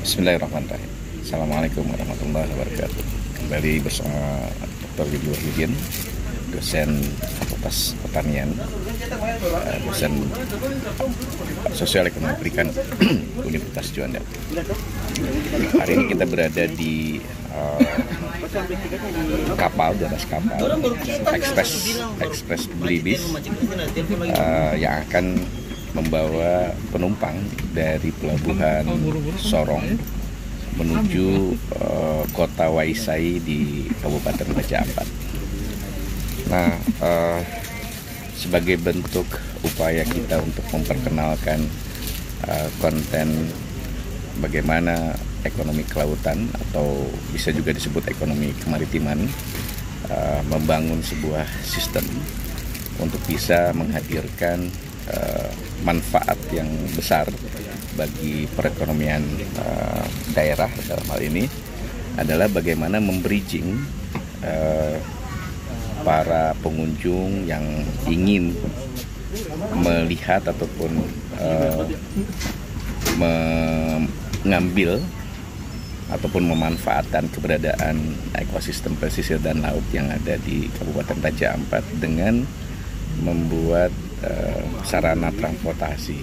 Bismillahirrahmanirrahim. Assalamualaikum warahmatullahi wabarakatuh. Kembali bersama Dr. Widi Wahyudin, dosen Fakultas Pertanian, dosen Sosial Ekonomi Perikanan Universitas Juanda. Hari ini kita berada di kapal, di atas kapal Ekspres Belibis yang akan membawa penumpang dari pelabuhan Sorong menuju kota Waisai di Kabupaten Raja Ampat. Nah, sebagai bentuk upaya kita untuk memperkenalkan konten bagaimana ekonomi kelautan atau bisa juga disebut ekonomi kemaritiman, membangun sebuah sistem untuk bisa menghadirkan manfaat yang besar bagi perekonomian daerah. Dalam hal ini adalah bagaimana membridging para pengunjung yang ingin melihat ataupun mengambil ataupun memanfaatkan keberadaan ekosistem pesisir dan laut yang ada di Kabupaten Raja Ampat dengan membuat sarana transportasi.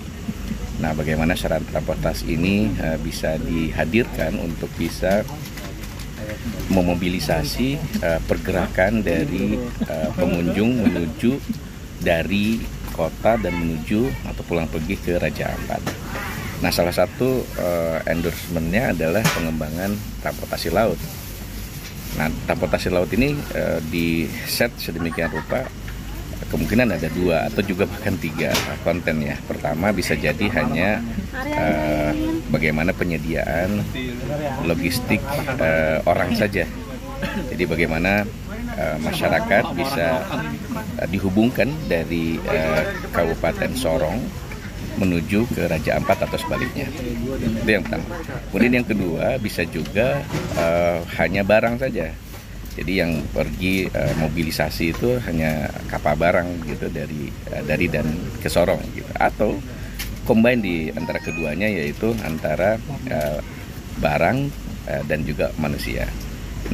Nah, bagaimana sarana transportasi ini bisa dihadirkan untuk bisa memobilisasi pergerakan dari pengunjung menuju dari kota dan menuju atau pulang pergi ke Raja Ampat. Nah, salah satu endorsementnya adalah pengembangan transportasi laut. Nah, transportasi laut ini di set sedemikian rupa, kemungkinan ada 2 atau juga bahkan 3 konten ya. Pertama bisa jadi hanya bagaimana penyediaan logistik orang saja. Jadi bagaimana masyarakat bisa dihubungkan dari Kabupaten Sorong menuju ke Raja Ampat atau sebaliknya. Itu yang pertama. Kemudian yang kedua bisa juga hanya barang saja. Jadi yang pergi mobilisasi itu hanya kapal barang gitu dari dan ke Sorong gitu. Atau combine di antara keduanya, yaitu antara barang dan juga manusia.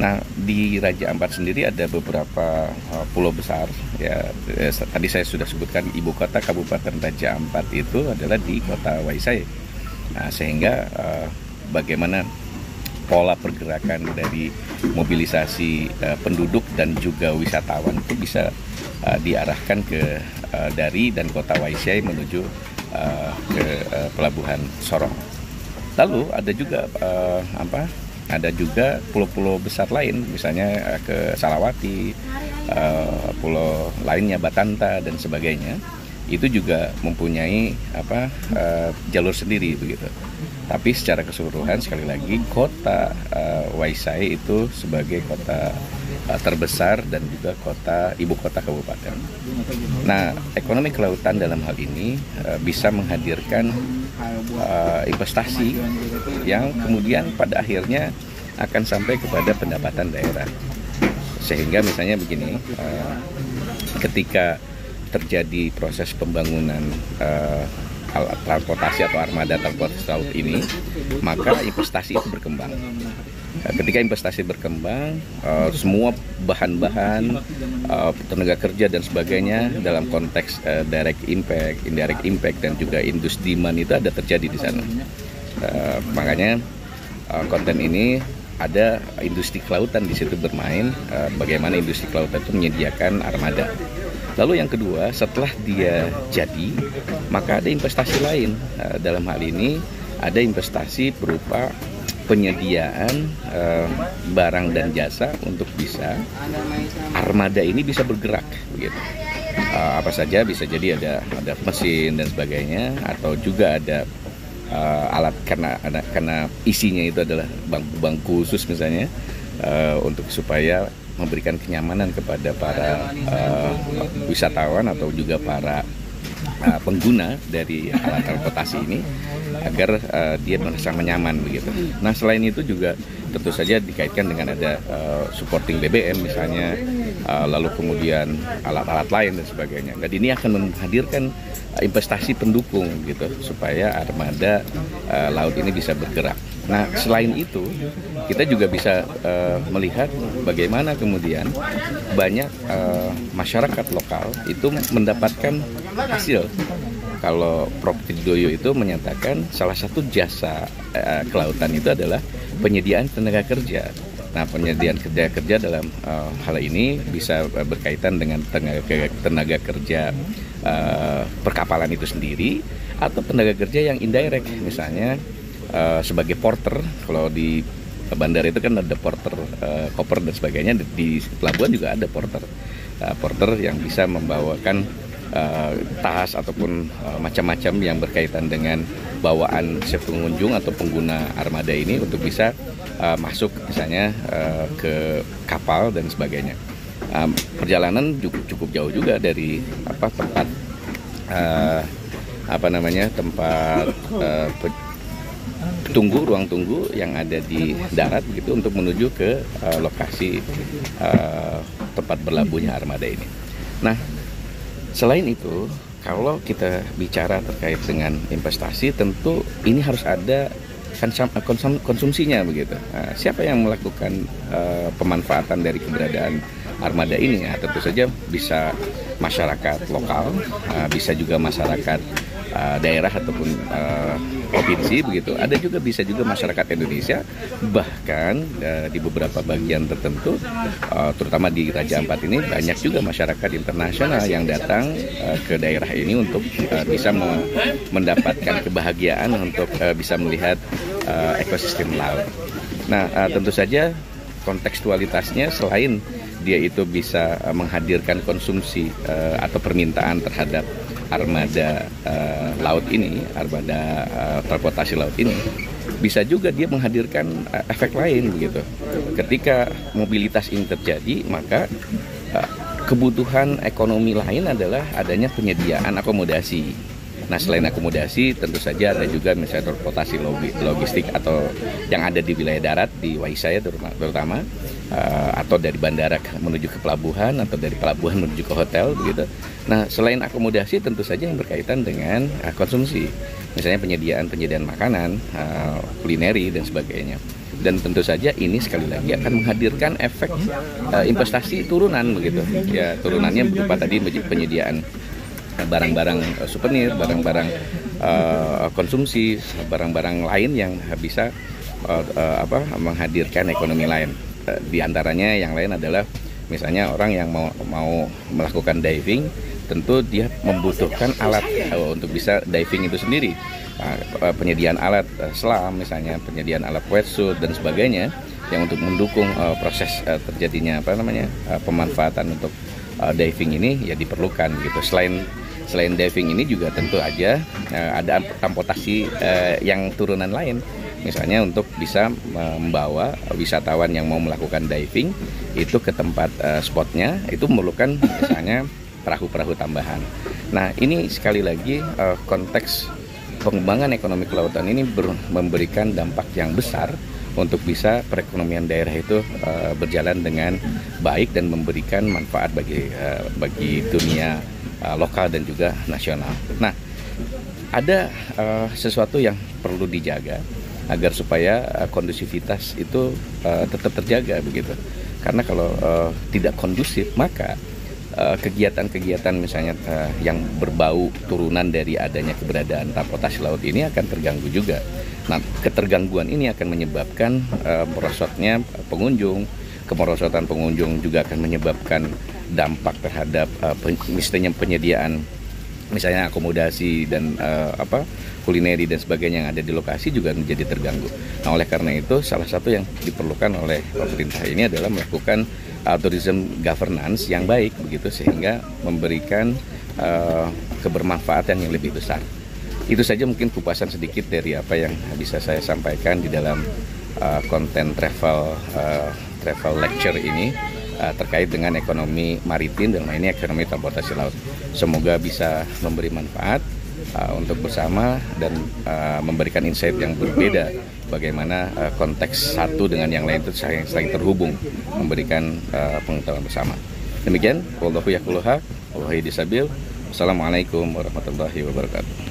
Nah, di Raja Ampat sendiri ada beberapa pulau besar ya. Tadi saya sudah sebutkan ibu kota Kabupaten Raja Ampat itu adalah di kota Waisai. Nah, sehingga bagaimana pola pergerakan dari mobilisasi penduduk dan juga wisatawan itu bisa diarahkan ke dari dan kota Waisai menuju ke pelabuhan Sorong. Lalu ada juga ada juga pulau-pulau besar lain, misalnya ke Salawati, pulau lainnya Batanta dan sebagainya. Itu juga mempunyai jalur sendiri begitu. Tapi secara keseluruhan sekali lagi kota Waisai itu sebagai kota terbesar dan juga ibu kota kabupaten. Nah, ekonomi kelautan dalam hal ini bisa menghadirkan investasi yang kemudian pada akhirnya akan sampai kepada pendapatan daerah. Sehingga misalnya begini, ketika terjadi proses pembangunan alat transportasi atau armada transportasi laut ini, maka investasi itu berkembang. Ketika investasi berkembang, semua bahan-bahan, tenaga kerja dan sebagainya dalam konteks direct impact, indirect impact dan juga industri demand itu ada terjadi di sana. Makanya konten ini ada industri kelautan di situ bermain, bagaimana industri kelautan itu menyediakan armada. Lalu yang kedua, setelah dia jadi, maka ada investasi lain. Dalam hal ini ada investasi berupa penyediaan barang dan jasa untuk bisa armada ini bisa bergerak begitu. Apa saja, bisa jadi ada mesin dan sebagainya, atau juga ada alat karena isinya itu adalah bangku-bangku khusus misalnya, untuk supaya memberikan kenyamanan kepada para wisatawan atau juga para pengguna dari alat transportasi ini agar dia merasa nyaman begitu. Nah, selain itu juga tentu saja dikaitkan dengan ada supporting BBM misalnya, lalu kemudian alat-alat lain dan sebagainya. Dan ini akan menghadirkan investasi pendukung gitu supaya armada laut ini bisa bergerak. Nah, selain itu, kita juga bisa melihat bagaimana kemudian banyak masyarakat lokal itu mendapatkan hasil. Kalau Prof. Tridoyo itu menyatakan salah satu jasa kelautan itu adalah penyediaan tenaga kerja. Nah, penyediaan kerja dalam hal ini bisa berkaitan dengan tenaga kerja perkapalan itu sendiri atau tenaga kerja yang indirect, misalnya sebagai porter. Kalau di bandara itu kan ada porter koper dan sebagainya, di pelabuhan juga ada porter yang bisa membawakan tas ataupun macam-macam yang berkaitan dengan bawaan si pengunjung atau pengguna armada ini untuk bisa masuk misalnya ke kapal dan sebagainya. Perjalanan cukup jauh juga dari tempat ruang tunggu yang ada di darat begitu untuk menuju ke lokasi tempat berlabuhnya armada ini. Nah, selain itu, kalau kita bicara terkait dengan investasi, tentu ini harus ada konsumsinya begitu. Nah, siapa yang melakukan pemanfaatan dari keberadaan armada ini? Ya, tentu saja bisa masyarakat lokal, bisa juga masyarakat daerah ataupun provinsi begitu. Ada juga bisa juga masyarakat Indonesia, bahkan di beberapa bagian tertentu, terutama di Raja Ampat ini banyak juga masyarakat internasional yang datang ke daerah ini untuk bisa mendapatkan kebahagiaan untuk bisa melihat ekosistem laut. Nah, tentu saja kontekstualitasnya selain dia itu bisa menghadirkan konsumsi atau permintaan terhadap armada laut ini, armada transportasi laut ini, bisa juga dia menghadirkan efek lain begitu. Ketika mobilitas ini terjadi, maka kebutuhan ekonomi lain adalah adanya penyediaan akomodasi. Nah, selain akomodasi, tentu saja ada juga misalnya transportasi logistik atau yang ada di wilayah darat, di Waisaya terutama, atau dari bandara menuju ke pelabuhan atau dari pelabuhan menuju ke hotel begitu. Nah, selain akomodasi tentu saja yang berkaitan dengan konsumsi, misalnya penyediaan makanan, kulineri dan sebagainya. Dan tentu saja ini sekali lagi akan menghadirkan efek investasi turunan begitu. Ya, turunannya berupa tadi penyediaan barang-barang souvenir, barang-barang konsumsi, barang-barang lain yang bisa menghadirkan ekonomi lain. Di antaranya yang lain adalah misalnya orang yang mau melakukan diving, tentu dia membutuhkan alat untuk bisa diving itu sendiri. Penyediaan alat selam, misalnya penyediaan alat wetsuit dan sebagainya yang untuk mendukung proses terjadinya pemanfaatan untuk diving ini ya diperlukan gitu. Selain diving ini juga tentu aja ada transportasi yang turunan lain. Misalnya untuk bisa membawa wisatawan yang mau melakukan diving itu ke tempat spotnya, itu memerlukan misalnya perahu-perahu tambahan. Nah, ini sekali lagi konteks pengembangan ekonomi kelautan ini memberikan dampak yang besar untuk bisa perekonomian daerah itu berjalan dengan baik dan memberikan manfaat bagi dunia lokal dan juga nasional. Nah, ada sesuatu yang perlu dijaga agar supaya kondusivitas itu tetap terjaga begitu. Karena kalau tidak kondusif, maka kegiatan-kegiatan misalnya yang berbau turunan dari adanya keberadaan transportasi laut ini akan terganggu juga. Nah, ketergangguan ini akan menyebabkan merosotnya pengunjung. Kemerosotan pengunjung juga akan menyebabkan dampak terhadap misalnya penyediaan misalnya akomodasi dan kulineri dan sebagainya yang ada di lokasi juga menjadi terganggu. Nah, oleh karena itu salah satu yang diperlukan oleh pemerintah ini adalah melakukan tourism governance yang baik begitu, sehingga memberikan kebermanfaatan yang lebih besar. Itu saja mungkin kupasan sedikit dari apa yang bisa saya sampaikan di dalam konten travel lecture ini terkait dengan ekonomi maritim dan lainnya ekonomi transportasi laut. Semoga bisa memberi manfaat untuk bersama dan memberikan insight yang berbeda bagaimana konteks satu dengan yang lain itu saling terhubung, memberikan pengetahuan bersama. Demikian, wallahu yaqulu haq, wallahu disabil. Wassalamualaikum warahmatullahi wabarakatuh.